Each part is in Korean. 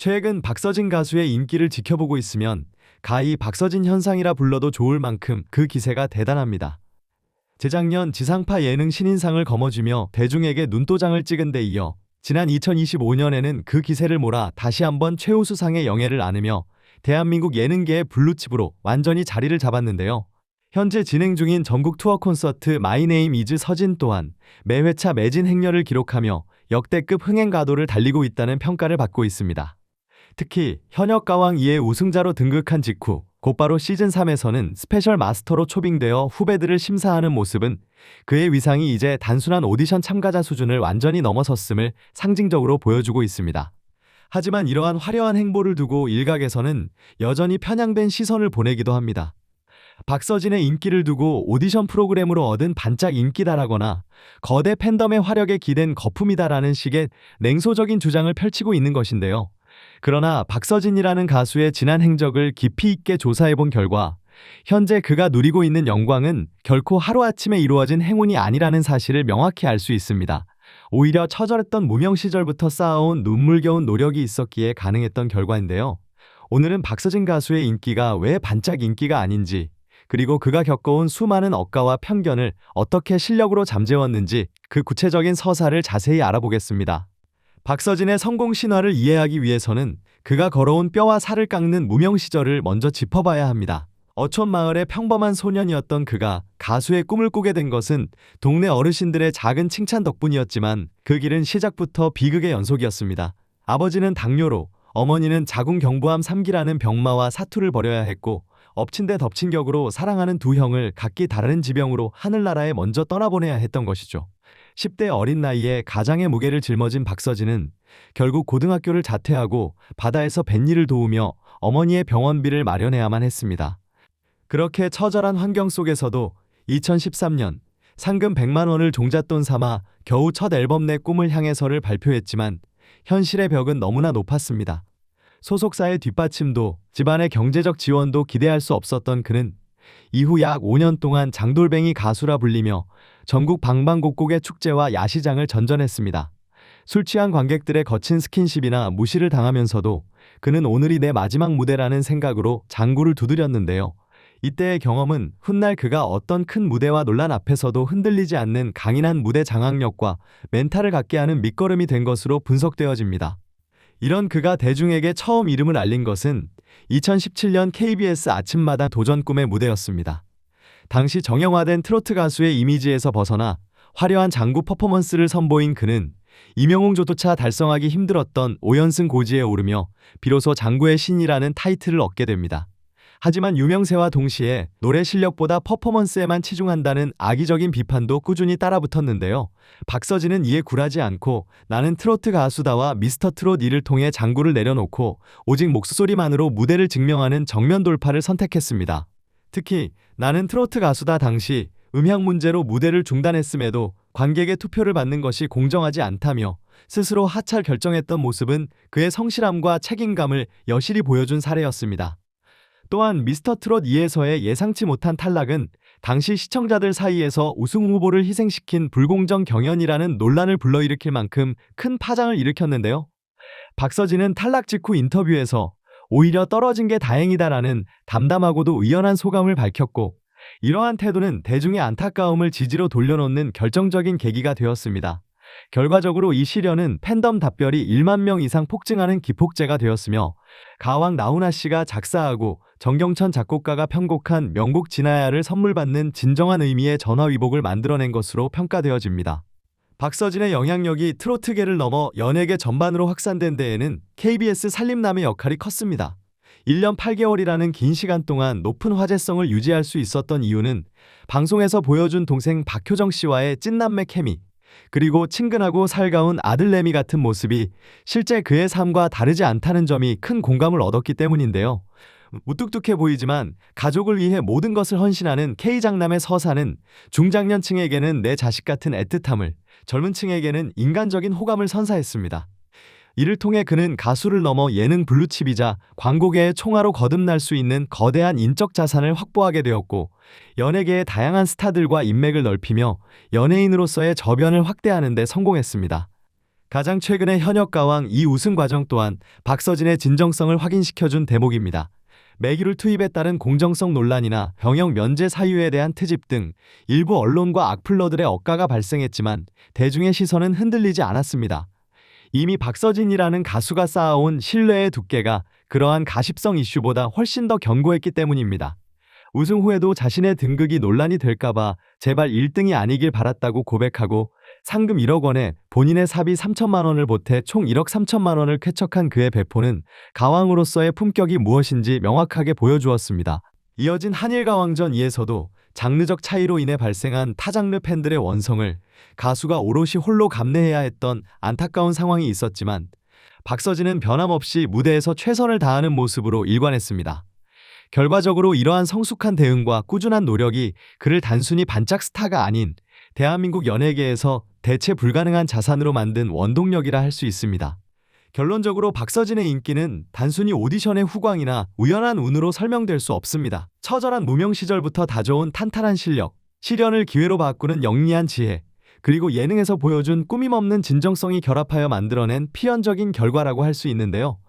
최근 박서진 가수의 인기를 지켜보고 있으면 가히 박서진 현상이라 불러도 좋을 만큼 그 기세가 대단합니다. 재작년 지상파 예능 신인상을 거머쥐며 대중에게 눈도장을 찍은 데 이어 지난 2025년에는 그 기세를 몰아 다시 한번 최우수상의 영예를 안으며 대한민국 예능계의 블루칩으로 완전히 자리를 잡았는데요. 현재 진행 중인 전국 투어 콘서트 마이 네임 이즈 서진 또한 매회차 매진 행렬을 기록하며 역대급 흥행 가도를 달리고 있다는 평가를 받고 있습니다. 특히 현역 가왕 2의 우승자로 등극한 직후 곧바로 시즌3에서는 스페셜 마스터로 초빙되어 후배들을 심사하는 모습은 그의 위상이 이제 단순한 오디션 참가자 수준을 완전히 넘어섰음을 상징적으로 보여주고 있습니다. 하지만 이러한 화려한 행보를 두고 일각에서는 여전히 편향된 시선을 보내기도 합니다. 박서진의 인기를 두고 오디션 프로그램으로 얻은 반짝 인기다라거나 거대 팬덤의 화력에 기댄 거품이다라는 식의 냉소적인 주장을 펼치고 있는 것인데요. 그러나 박서진이라는 가수의 지난 행적을 깊이 있게 조사해본 결과 현재 그가 누리고 있는 영광은 결코 하루아침에 이루어진 행운이 아니라는 사실을 명확히 알 수 있습니다. 오히려 처절했던 무명 시절부터 쌓아온 눈물겨운 노력이 있었기에 가능했던 결과인데요. 오늘은 박서진 가수의 인기가 왜 반짝 인기가 아닌지, 그리고 그가 겪어온 수많은 억가와 편견을 어떻게 실력으로 잠재웠는지 그 구체적인 서사를 자세히 알아보겠습니다. 박서진의 성공 신화를 이해하기 위해서는 그가 걸어온 뼈와 살을 깎는 무명 시절을 먼저 짚어봐야 합니다. 어촌 마을의 평범한 소년이었던 그가 가수의 꿈을 꾸게 된 것은 동네 어르신들의 작은 칭찬 덕분이었지만 그 길은 시작부터 비극의 연속이었습니다. 아버지는 당뇨로, 어머니는 자궁경부암 3기라는 병마와 사투를 벌여야 했고 엎친 데 덮친 격으로 사랑하는 두 형을 각기 다른 지병으로 하늘나라에 먼저 떠나보내야 했던 것이죠. 10대 어린 나이에 가장의 무게를 짊어진 박서진은 결국 고등학교를 자퇴하고 바다에서 뱃일을 도우며 어머니의 병원비를 마련해야만 했습니다. 그렇게 처절한 환경 속에서도 2013년 상금 100만 원을 종잣돈 삼아 겨우 첫 앨범 내 꿈을 향해서를 발표했지만 현실의 벽은 너무나 높았습니다. 소속사의 뒷받침도 집안의 경제적 지원도 기대할 수 없었던 그는 이후 약 5년 동안 장돌뱅이 가수라 불리며 전국 방방곡곡의 축제와 야시장을 전전했습니다. 술 취한 관객들의 거친 스킨십이나 무시를 당하면서도 그는 오늘이 내 마지막 무대라는 생각으로 장구를 두드렸는데요. 이때의 경험은 훗날 그가 어떤 큰 무대와 논란 앞에서도 흔들리지 않는 강인한 무대 장악력과 멘탈을 갖게 하는 밑거름이 된 것으로 분석되어집니다. 이런 그가 대중에게 처음 이름을 알린 것은 2017년 KBS 아침마당 도전 꿈의 무대였습니다. 당시 정형화된 트로트 가수의 이미지에서 벗어나 화려한 장구 퍼포먼스를 선보인 그는 임영웅조차 달성하기 힘들었던 5연승 고지에 오르며 비로소 장구의 신이라는 타이틀을 얻게 됩니다. 하지만 유명세와 동시에 노래 실력보다 퍼포먼스에만 치중한다는 악의적인 비판도 꾸준히 따라붙었는데요. 박서진은 이에 굴하지 않고 나는 트로트 가수다와 미스터 트롯 이를 통해 장구를 내려놓고 오직 목소리만으로 무대를 증명하는 정면 돌파를 선택했습니다. 특히 나는 트로트 가수다 당시 음향 문제로 무대를 중단했음에도 관객의 투표를 받는 것이 공정하지 않다며 스스로 하차를 결정했던 모습은 그의 성실함과 책임감을 여실히 보여준 사례였습니다. 또한 미스터 트롯 2에서의 예상치 못한 탈락은 당시 시청자들 사이에서 우승 후보를 희생시킨 불공정 경연이라는 논란을 불러일으킬 만큼 큰 파장을 일으켰는데요. 박서진은 탈락 직후 인터뷰에서 오히려 떨어진 게 다행이다라는 담담하고도 의연한 소감을 밝혔고 이러한 태도는 대중의 안타까움을 지지로 돌려놓는 결정적인 계기가 되었습니다. 결과적으로 이 시련은 팬덤 답변이 1만 명 이상 폭증하는 기폭제가 되었으며 가왕 나훈아 씨가 작사하고 정경천 작곡가가 편곡한 명곡 진아야를 선물 받는 진정한 의미의 전화위복을 만들어낸 것으로 평가되어집니다. 박서진의 영향력이 트로트계를 넘어 연예계 전반으로 확산된 데에는 KBS 살림남의 역할이 컸습니다. 1년 8개월이라는 긴 시간 동안 높은 화제성을 유지할 수 있었던 이유는 방송에서 보여준 동생 박효정 씨와의 찐남매 케미, 그리고 친근하고 살가운 아들 레미 같은 모습이 실제 그의 삶과 다르지 않다는 점이 큰 공감을 얻었기 때문인데요. 무뚝뚝해 보이지만 가족을 위해 모든 것을 헌신하는 K장남의 서사는 중장년층에게는 내 자식 같은 애틋함을, 젊은 층에게는 인간적인 호감을 선사했습니다. 이를 통해 그는 가수를 넘어 예능 블루칩이자 광고계의 총화로 거듭날 수 있는 거대한 인적 자산을 확보하게 되었고 연예계의 다양한 스타들과 인맥을 넓히며 연예인으로서의 저변을 확대하는 데 성공했습니다. 가장 최근의 현역가왕 이 우승 과정 또한 박서진의 진정성을 확인시켜준 대목입니다. 매기를 투입에 따른 공정성 논란이나 병역 면제 사유에 대한 트집 등 일부 언론과 악플러들의 억가가 발생했지만 대중의 시선은 흔들리지 않았습니다. 이미 박서진이라는 가수가 쌓아온 신뢰의 두께가 그러한 가십성 이슈보다 훨씬 더 견고했기 때문입니다. 우승 후에도 자신의 등극이 논란이 될까봐 제발 1등이 아니길 바랐다고 고백하고 상금 1억 원에 본인의 사비 3천만 원을 보태 총 1억 3천만 원을 쾌척한 그의 배포는 가왕으로서의 품격이 무엇인지 명확하게 보여주었습니다. 이어진 한일가왕전 2에서도 장르적 차이로 인해 발생한 타장르 팬들의 원성을 가수가 오롯이 홀로 감내해야 했던 안타까운 상황이 있었지만 박서진은 변함없이 무대에서 최선을 다하는 모습으로 일관했습니다. 결과적으로 이러한 성숙한 대응과 꾸준한 노력이 그를 단순히 반짝 스타가 아닌 대한민국 연예계에서 대체 불가능한 자산으로 만든 원동력이라 할 수 있습니다. 결론적으로 박서진의 인기는 단순히 오디션의 후광이나 우연한 운으로 설명될 수 없습니다. 처절한 무명 시절부터 다져온 탄탄한 실력, 시련을 기회로 바꾸는 영리한 지혜, 그리고 예능에서 보여준 꾸밈없는 진정성이 결합하여 만들어낸 필연적인 결과라고 할 수 있는데요.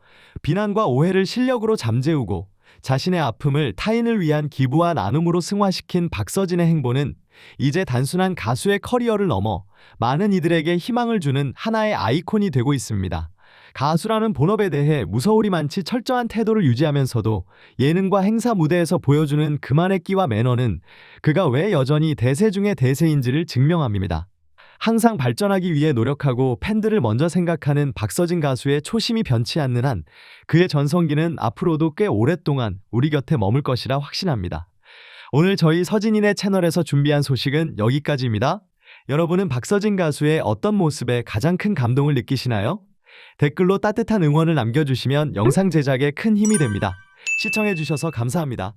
비난과 오해를 실력으로 잠재우고 자신의 아픔을 타인을 위한 기부와 나눔으로 승화시킨 박서진의 행보는 이제 단순한 가수의 커리어를 넘어 많은 이들에게 희망을 주는 하나의 아이콘이 되고 있습니다. 가수라는 본업에 대해 무서울이 많지 철저한 태도를 유지하면서도 예능과 행사 무대에서 보여주는 그만의 끼와 매너는 그가 왜 여전히 대세 중의 대세인지를 증명합니다. 항상 발전하기 위해 노력하고 팬들을 먼저 생각하는 박서진 가수의 초심이 변치 않는 한 그의 전성기는 앞으로도 꽤 오랫동안 우리 곁에 머물 것이라 확신합니다. 오늘 저희 서진이네 채널에서 준비한 소식은 여기까지입니다. 여러분은 박서진 가수의 어떤 모습에 가장 큰 감동을 느끼시나요? 댓글로 따뜻한 응원을 남겨주시면 영상 제작에 큰 힘이 됩니다. 시청해주셔서 감사합니다.